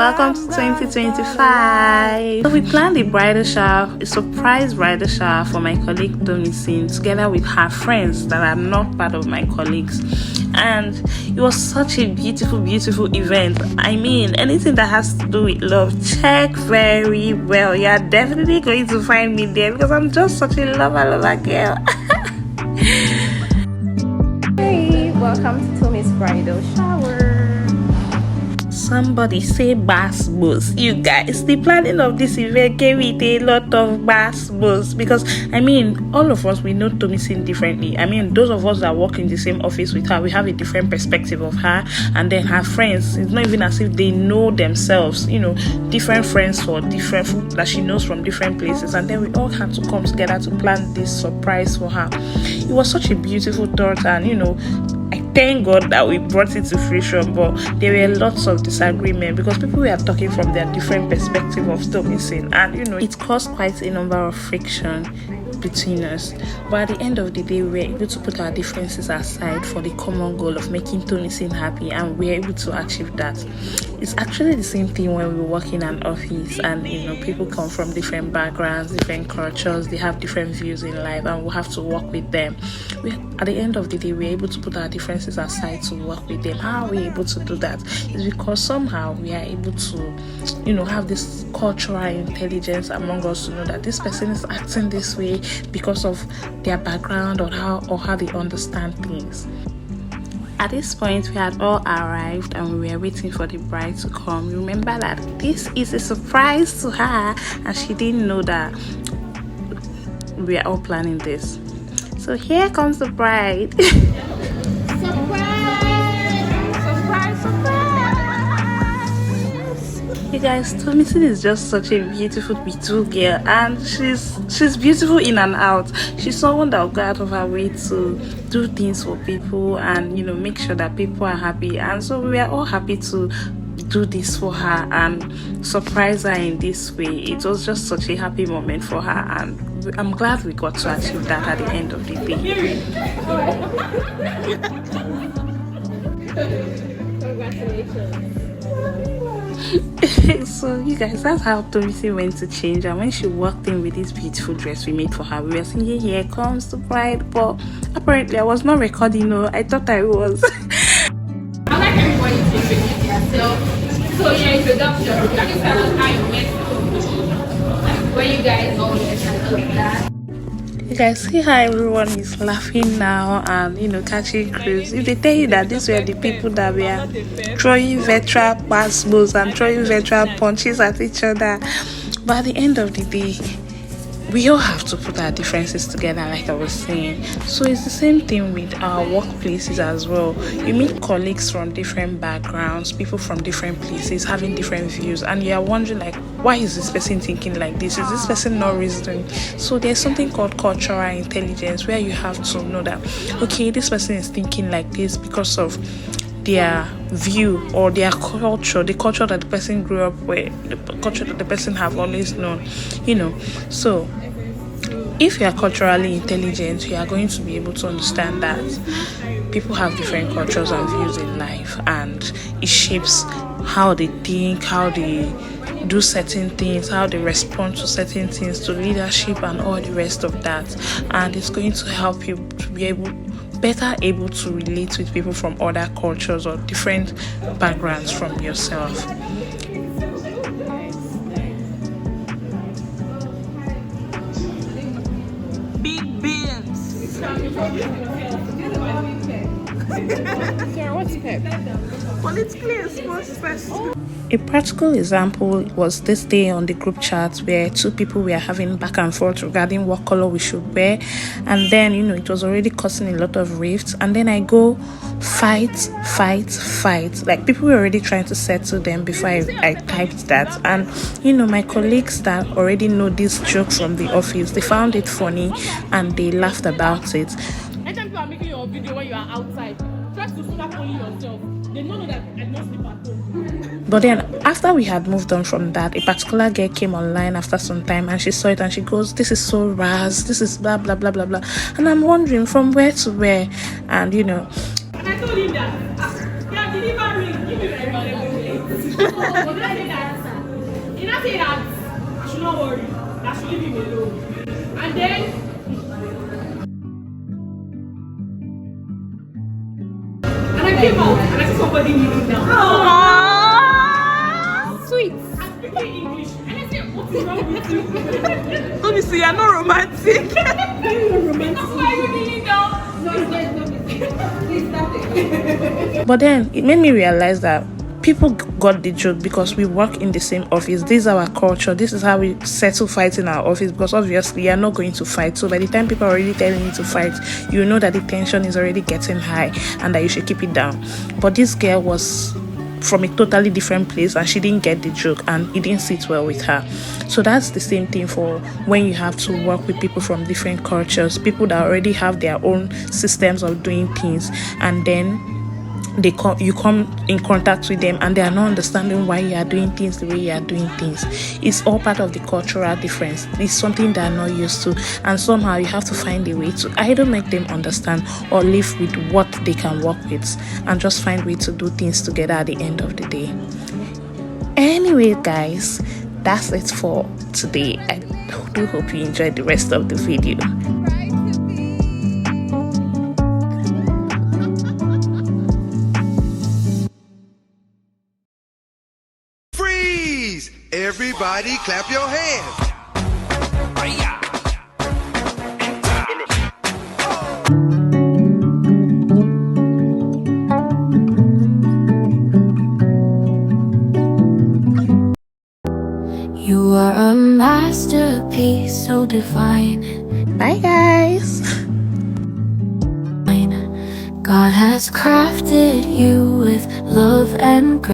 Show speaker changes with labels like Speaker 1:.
Speaker 1: welcome to 2025. So we planned a bridal shower, a surprise bridal shower for my colleague Domicine, together with her friends that are not part of my colleagues. And it was such a beautiful event. I mean, anything that has to do with love, check very well. You're definitely going to find me there because I'm just such a lover girl.
Speaker 2: Hey, welcome to Tommy's bridal shower.
Speaker 1: Somebody say Gbos. You guys, the planning of this event came with a lot of Gbos because I mean, all of us, we know Domicine differently. I mean, those of us that work in the same office with her, we have a different perspective of her, and then her friends, it's not even as if they know themselves, you know, different friends for different food that she knows from different places, and then we all had to come together to plan this surprise for her. It was such a beautiful thought, and you know, I thank God that we brought it to fruition, but there were lots of disagreement because people were talking from their different perspective of Domicine, and you know, it caused quite a number of friction between us. But at the end of the day, we were able to put our differences aside for the common goal of making Domicine happy, and we were able to achieve that. It's actually the same thing when we work in an office, and you know, people come from different backgrounds, different cultures, they have different views in life, and we have to work with them. At the end of the day, we're able to put our differences aside to work with them. How are we able to do that? It's because somehow we are able to, you know, have this cultural intelligence among us to know that this person is acting this way because of their background or how they understand things. At this point, we had all arrived and we were waiting for the bride to come. Remember that this is a surprise to her, and she didn't know that we are all planning this. So here comes the bride. You guys, Domicine is just such a beautiful girl, and she's beautiful in and out. She's someone that will go out of her way to do things for people and, you know, make sure that people are happy. And so we are all happy to do this for her and surprise her in this way. It was just such a happy moment for her, and I'm glad we got to achieve that at the end of the day.
Speaker 2: Congratulations.
Speaker 1: So you guys, that's how Domicine went to change, and when she walked in with this beautiful dress we made for her, we were saying, yeah, here comes the bride, but apparently I was not recording. No, I thought I was.
Speaker 2: I'd like everybody to introduce yourself. So your introduction, can you tell us how you met, where you guys all met and all that?
Speaker 1: You guys see how everyone is laughing now and, you know, catching cruise. If they tell you that these were the people that were throwing virtual Gbos and throwing virtual punches at each other, but at the end of the day, we all have to put our differences together, like I was saying. So it's the same thing with our workplaces as well. You meet colleagues from different backgrounds, people from different places, having different views, and you are wondering, like, why is this person thinking like this? Is this person not reasoning? So there's something called cultural intelligence, where you have to know that, okay, this person is thinking like this because of their view or their culture, the culture that the person grew up with, the culture that the person have always known, you know. So if you are culturally intelligent, you are going to be able to understand that people have different cultures and views in life, and it shapes how they think, how they do certain things, how they respond to certain things, to leadership and all the rest of that. And it's going to help you to be better able to relate with people from other cultures or different backgrounds from yourself.
Speaker 3: Big beans.
Speaker 2: Sorry, what's pep?
Speaker 3: Politically exposed person.
Speaker 1: A practical example was this day on the group chat where two people were having back and forth regarding what color we should wear, and then, you know, it was already causing a lot of rifts, and then I go fight. Like, people were already trying to settle them before I typed that. And you know, my colleagues that already know this joke from the office, they found it funny and they laughed about it.
Speaker 2: Anytime you are making your video when you are outside, try to stop only yourself. They don't know that I don't sleep at home.
Speaker 1: But then after we had moved on from that, a particular girl came online after some time and she saw it and she goes, this is so ras, this is blah blah blah blah blah. And I'm wondering from where to where. And you know,
Speaker 2: And I told him that, yeah, delivering, give me my money. should not worry. That should leave him alone. And then I came out and I saw somebody kneeling down.
Speaker 3: Sweet.
Speaker 2: I'm speaking English. And I said, what is wrong with you?
Speaker 3: Let me see, you're not romantic.
Speaker 2: Because why are you kneeling down? No, it's not mistake. Please stop it.
Speaker 1: But then it made me realize that people got the joke because we work in the same office. This is our culture. This is how we settle fights in our office, because obviously you're not going to fight. So by the time people are already telling you to fight, you know that the tension is already getting high and that you should keep it down. But this girl was from a totally different place and she didn't get the joke and it didn't sit well with her. So that's the same thing for when you have to work with people from different cultures, people that already have their own systems of doing things, and then you come in contact with them and they are not understanding why you are doing things the way you are doing things. It's all part of the cultural difference. It's something they are not used to, and somehow you have to find a way to either make them understand or live with what they can work with and just find a way to do things together at the end of the day. Anyway guys, that's it for today. I do hope you enjoyed the rest of the video.
Speaker 4: Everybody clap your hands.
Speaker 5: You are a masterpiece so divine.
Speaker 1: Bye guys.
Speaker 5: God has crafted you with love and grace.